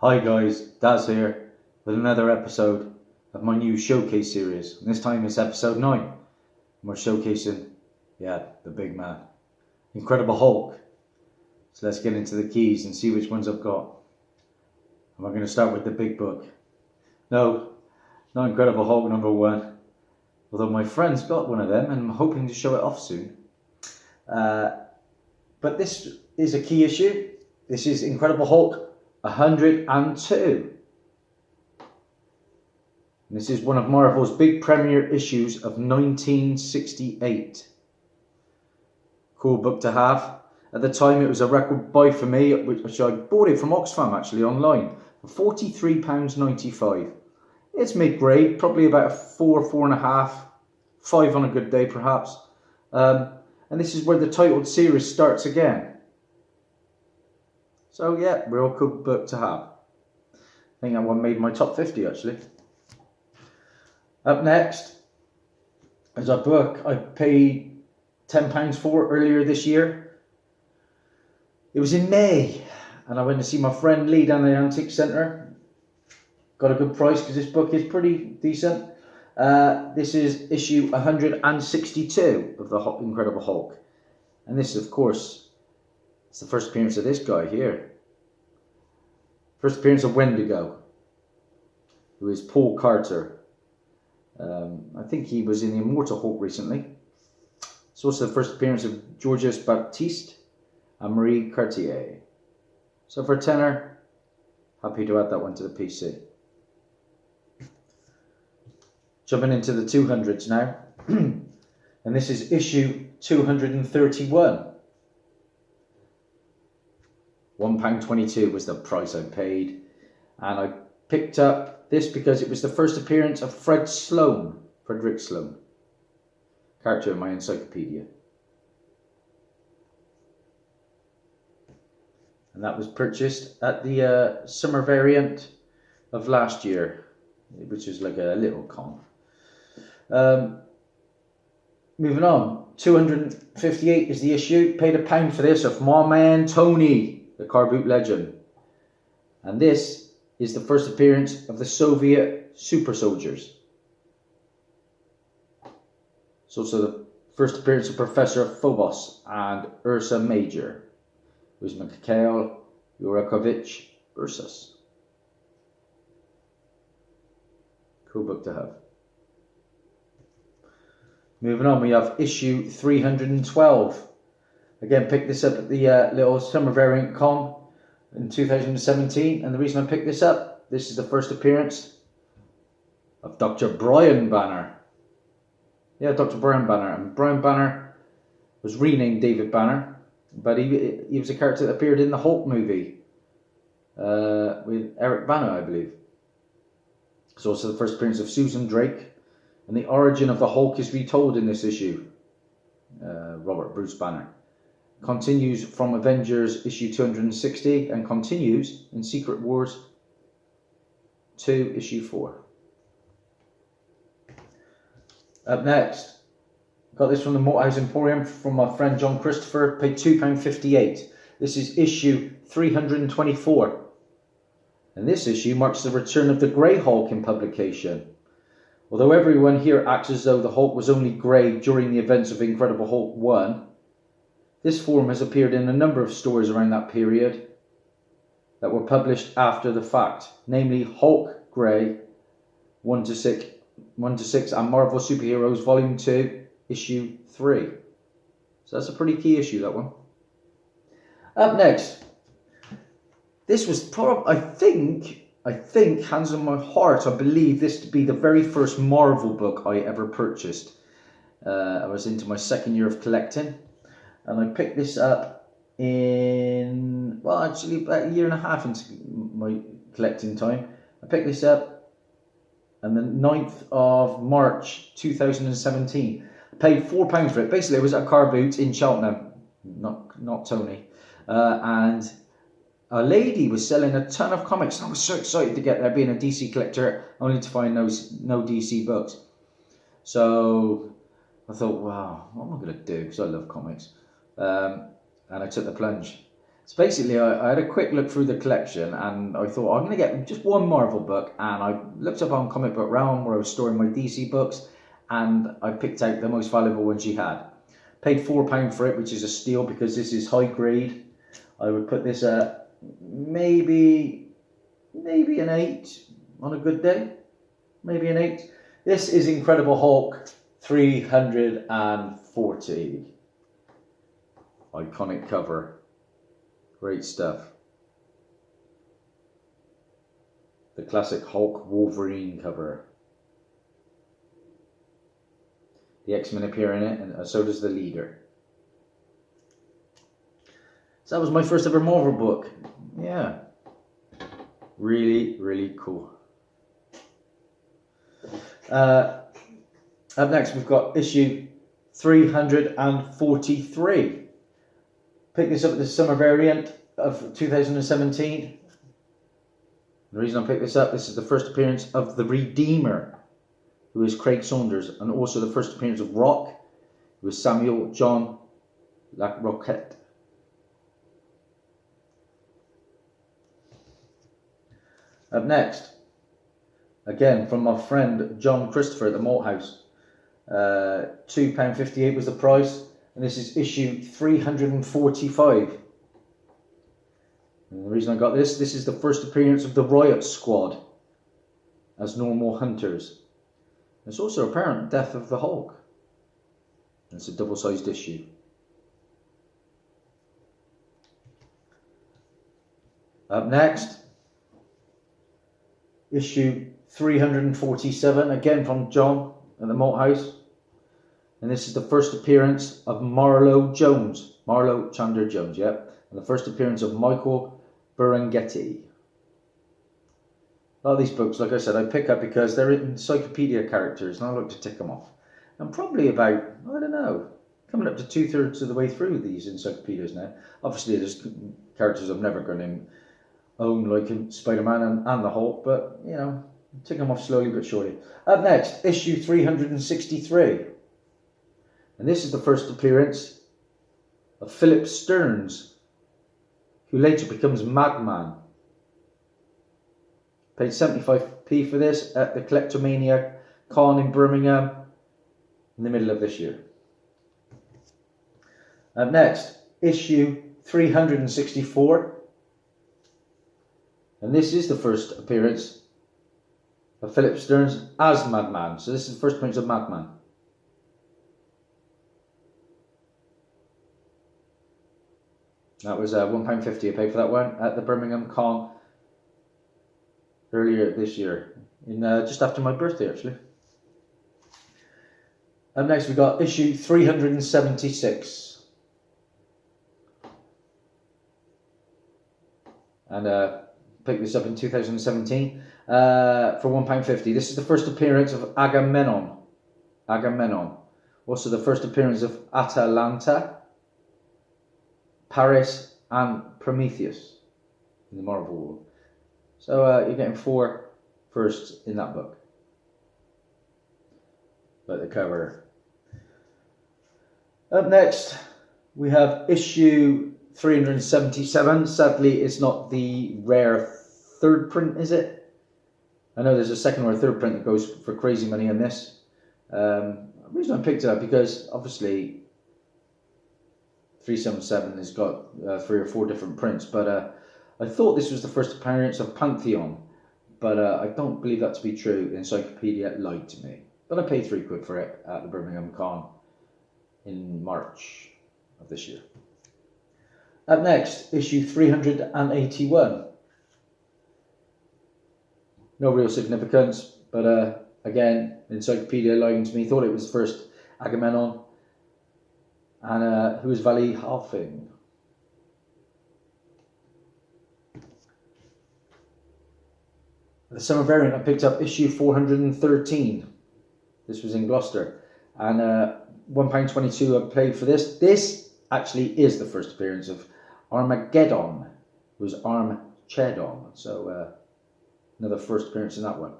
Hi guys, Daz here with another episode of my new showcase series. And this time it's episode 9. And we're showcasing, the big man, Incredible Hulk. So let's get into the keys and see which ones I've got. And we're going to start with the big book. No, not Incredible Hulk number 1. Although my friend's got one of them and I'm hoping to show it off soon. But this is a key issue. This is Incredible Hulk 102. And this is one of Marvel's big premiere issues of 1968. Cool book to have. At the time it was a record buy for me, which I bought it from Oxfam actually online for £43.95. It's mid-grade, probably about a 4, 4.5, 5 on a good day perhaps. And this is where the titled series starts again. So yeah, real cool book to have. I think that one made my top 50 actually. Up next is a book I paid £10 for earlier this year. It was in May and I went to see my friend Lee down the Antique Centre. Got a good price because this book is pretty decent. This is issue 162 of the Incredible Hulk. And this of course, it's the first appearance of this guy here. First appearance of Wendigo, who is Paul Carter. I think he was in the Immortal Hulk recently. It's also the first appearance of Georges Baptiste and Marie Cartier. So for a tenner, happy to add that one to the PC. Jumping into the 200s now. And this is issue 231. £1.22 was the price I paid, and I picked up this because it was the first appearance of Frederick Sloan, character in my encyclopedia, and that was purchased at the summer variant of last year, which is like a little con. Moving on, 258 is the issue. Paid £1 for this of my man Tony, the car boot legend. And this is the first appearance of the Soviet super soldiers. It's also the first appearance of Professor Phobos and Ursa Major, who is Mikhail Yurakovich Ursus. Cool book to have. Moving on, we have issue 312. Again, picked this up at the little summer variant con in 2017. And the reason I picked this up, this is the first appearance of Dr. Brian Banner. Yeah, Dr. Brian Banner. And Brian Banner was renamed David Banner. But he was a character that appeared in the Hulk movie with Eric Bana, I believe. It's also the first appearance of Susan Drake. And the origin of the Hulk is retold in this issue. Robert Bruce Banner. Continues from Avengers issue 260 and continues in Secret Wars 2 issue 4. Up next, got this from the Motorhouse Emporium from my friend John Christopher, paid £2.58. This is issue 324. And this issue marks the return of the Grey Hulk in publication. Although everyone here acts as though the Hulk was only grey during the events of Incredible Hulk 1, this form has appeared in a number of stories around that period that were published after the fact, namely Hulk Grey 1 to 6 and Marvel Superheroes Volume 2 issue 3. So that's a pretty key issue, that one. Up next, this was probably, I think, hands on my heart, I believe this to be the very first Marvel book I ever purchased. I was into my second year of collecting. And I picked this up in, well, actually about a year and a half into my collecting time. I picked this up on the 9th of March 2017. I paid £4 for it. Basically, it was at a car boot in Cheltenham, not Tony. And a lady was selling a ton of comics. And I was so excited to get there, being a DC collector, only to find no DC books. So I thought, wow, what am I going to do? Because I love comics. And I took the plunge. So basically, I had a quick look through the collection and I thought I'm going to get just one Marvel book, and I looked up on Comic Book Realm where I was storing my DC books, and I picked out the most valuable one she had. Paid £4 for it, which is a steal because this is high grade. I would put this at maybe an 8 on a good day. Maybe an 8. This is Incredible Hulk 340. Iconic cover. Great stuff. The classic Hulk Wolverine cover. The X-Men appear in it, and so does the leader. So that was my first ever Marvel book. Yeah. Really, really cool. Up next, we've got issue 343. Picked this up at the summer variant of 2017. The reason I picked this up, this is the first appearance of the Redeemer, who is Craig Saunders, and also the first appearance of Rock, who is Samuel John Roquette. Up next, again from my friend John Christopher at the Malt House. £2.58 was the price, and this is issue 345. And the reason I got this is the first appearance of the Riot Squad as normal hunters. It's also apparent death of the Hulk. It's a double-sized issue. Up next, issue 347, again from John at the Malt House. And this is the first appearance of Marlo Chandler Jones, yeah. And the first appearance of Michael Berenghetti. A lot of these books, like I said, I pick up because they're encyclopedia characters, and I like to tick them off. I'm probably about, I don't know, coming up to 2/3 of the way through these encyclopedias now. Obviously, there's characters I'm never going to own, like Spider-Man and the Hulk, but, you know, tick them off slowly but surely. Up next, issue 363. And this is the first appearance of Philip Stearns, who later becomes Madman. Paid 75p for this at the Collectomania Con in Birmingham in the middle of this year. Up next, issue 364. And this is the first appearance of Philip Stearns as Madman. So this is the first appearance of Madman. That was £1.50 I paid for that one at the Birmingham Con earlier this year, in just after my birthday actually. Up next we got issue 376. And picked this up in 2017 for £1.50. This is the first appearance of Agamemnon. Also the first appearance of Atalanta, Paris and Prometheus in the Marvel world. So you're getting 4 firsts in that book. Like the cover. Up next we have issue 377. Sadly it's not the rare third print, is it? I know there's a second or a third print that goes for crazy money on this. The reason I picked it up because obviously 377 has got 3 or 4 different prints, but I thought this was the first appearance of Pantheon, but I don't believe that to be true. The encyclopedia lied to me. But I paid £3 for it at the Birmingham Con in March of this year. Up next, issue 381. No real significance, but again, the encyclopedia lying to me. Thought it was first Agamemnon, and who is Valley Halfing. The summer variant, I picked up issue 413. This was in Gloucester, and £1.22 I paid for this. This actually is the first appearance of Armageddon, who was Armageddon. So another first appearance in that one.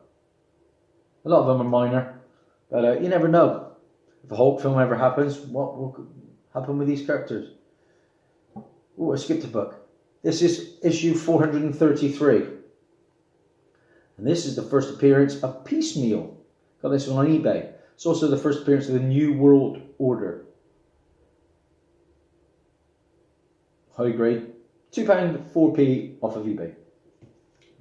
A lot of them are minor, but you never know. If a Hulk film ever happens, what will happen with these characters? Oh, I skipped a book. This is issue 433. And this is the first appearance of Piecemeal. Got this one on eBay. It's also the first appearance of the New World Order. High grade. £2, 4p off of eBay.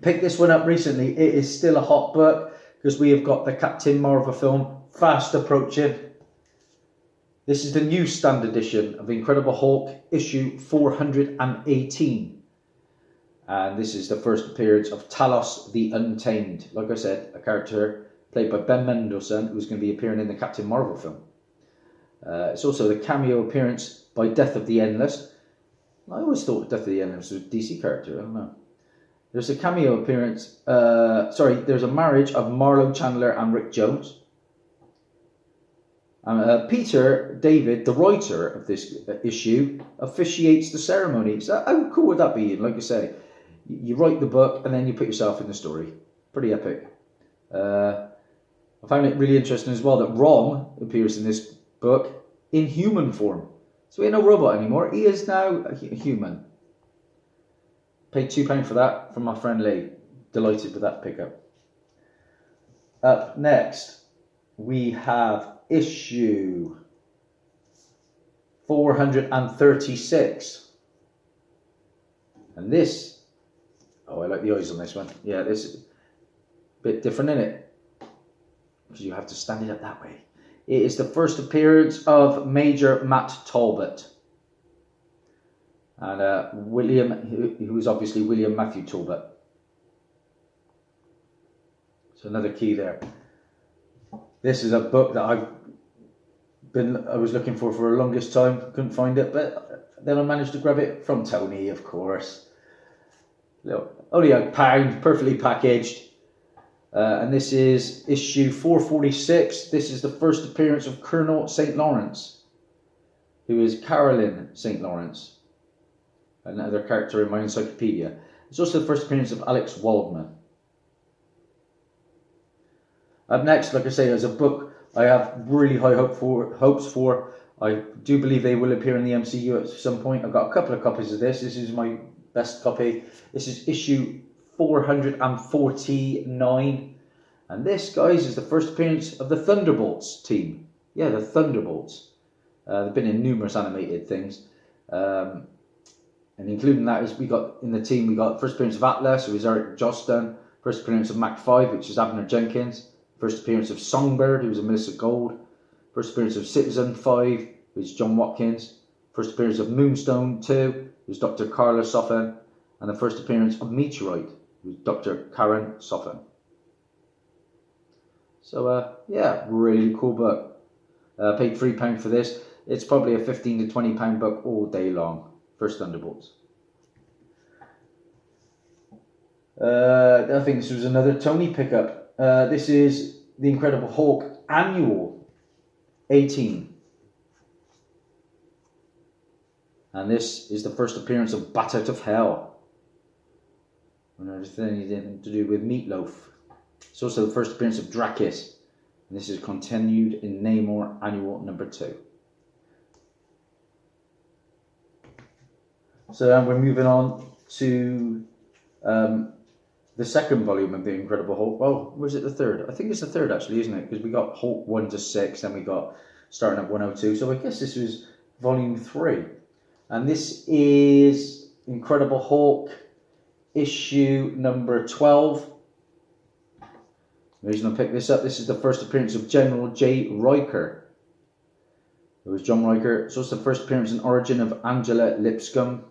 Picked this one up recently. It is still a hot book because we have got the Captain Marvel film fast approaching. This is the new standard edition of Incredible Hulk, issue 418. And this is the first appearance of Talos the Untamed. Like I said, a character played by Ben Mendelsohn, who's going to be appearing in the Captain Marvel film. It's also the cameo appearance by Death of the Endless. I always thought Death of the Endless was a DC character, I don't know. There's a cameo appearance, there's a marriage of Marlo Chandler and Rick Jones. Peter David, the writer of this issue, officiates the ceremony. So how cool would that be? Like I say, you write the book and then you put yourself in the story. Pretty epic. I found it really interesting as well that Rom appears in this book in human form. So he ain't no robot anymore. He is now a human. Paid £2 for that from my friend Lee. Delighted with that pickup. Up next, we have issue 436. And this, oh, I like the eyes on this one. Yeah, this is a bit different, isn't it? Because you have to stand it up that way. It is the first appearance of Major Matt Talbot. And William, who is obviously William Matthew Talbot. So another key there. This is a book that I was looking for the longest time. Couldn't find it, but then I managed to grab it from Tony, of course. Only £1, perfectly packaged. And this is issue 446. This is the first appearance of Colonel St. Lawrence, who is Carolyn St. Lawrence, another character in my encyclopedia. It's also the first appearance of Alex Waldman. Up next, like I say, is a book I have really high hopes for. I do believe they will appear in the MCU at some point. I've got a couple of copies of this. This is my best copy. This is issue 449. And this, guys, is the first appearance of the Thunderbolts team. Yeah, the Thunderbolts. They've been in numerous animated things. And including that, is we got in the team, we got first appearance of Atlas, who is Eric Joston. First appearance of Mac 5, which is Abner Jenkins. First appearance of Songbird, who is Melissa Gold. First appearance of Citizen 5, who is John Watkins. First appearance of Moonstone 2, who is Dr. Carla Soffen. And the first appearance of Meteorite, who is Dr. Karen Soffen. So, yeah, really cool book. Paid £3 for this. It's probably a £15 to £20 book all day long. First Thunderbolts. I think this was another Tony pickup. This is the Incredible Hulk Annual 18. And this is the first appearance of Bat Out of Hell. Another thing to do with Meatloaf. It's also the first appearance of Drakis. And this is continued in Namor Annual number 2. So then we're moving on to the second volume of the Incredible Hulk. Well, was it the third? I think it's the third actually, isn't it? Because we got Hulk 1 to 6, then we got starting at 102. So I guess this was volume 3. And this is Incredible Hulk issue number 12. The reason I picked this up, this is the first appearance of General J. Riker. It was John Riker. It's also the first appearance and origin of Angela Lipscomb.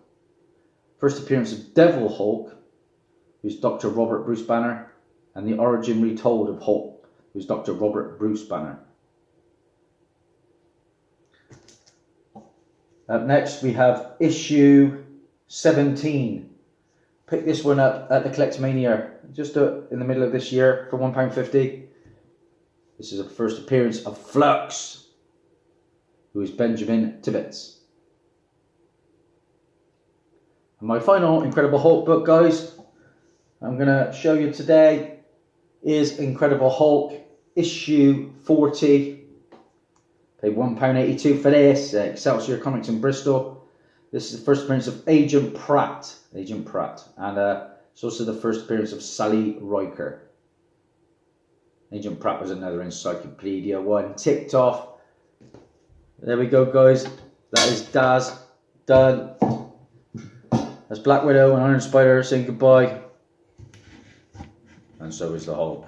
First appearance of Devil Hulk, who's Dr. Robert Bruce Banner. And the origin retold of Hulk, who's Dr. Robert Bruce Banner. Up next we have issue 17. Picked this one up at the Collectomania just in the middle of this year for £1.50. This is a first appearance of Flux, who is Benjamin Tibbets. And my final Incredible Hulk book, guys, I'm going to show you today is Incredible Hulk issue 40. Paid £1.82 for this. Excelsior Comics in Bristol. This is the first appearance of Agent Pratt. And it's also the first appearance of Sally Riker. Agent Pratt was another Encyclopedia one. Ticked off. There we go, guys. That is Daz done. That's Black Widow and Iron Spider saying goodbye. And so is the Hulk.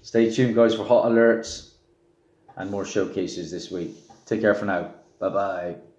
Stay tuned, guys, for hot alerts and more showcases this week. Take care for now. Bye-bye.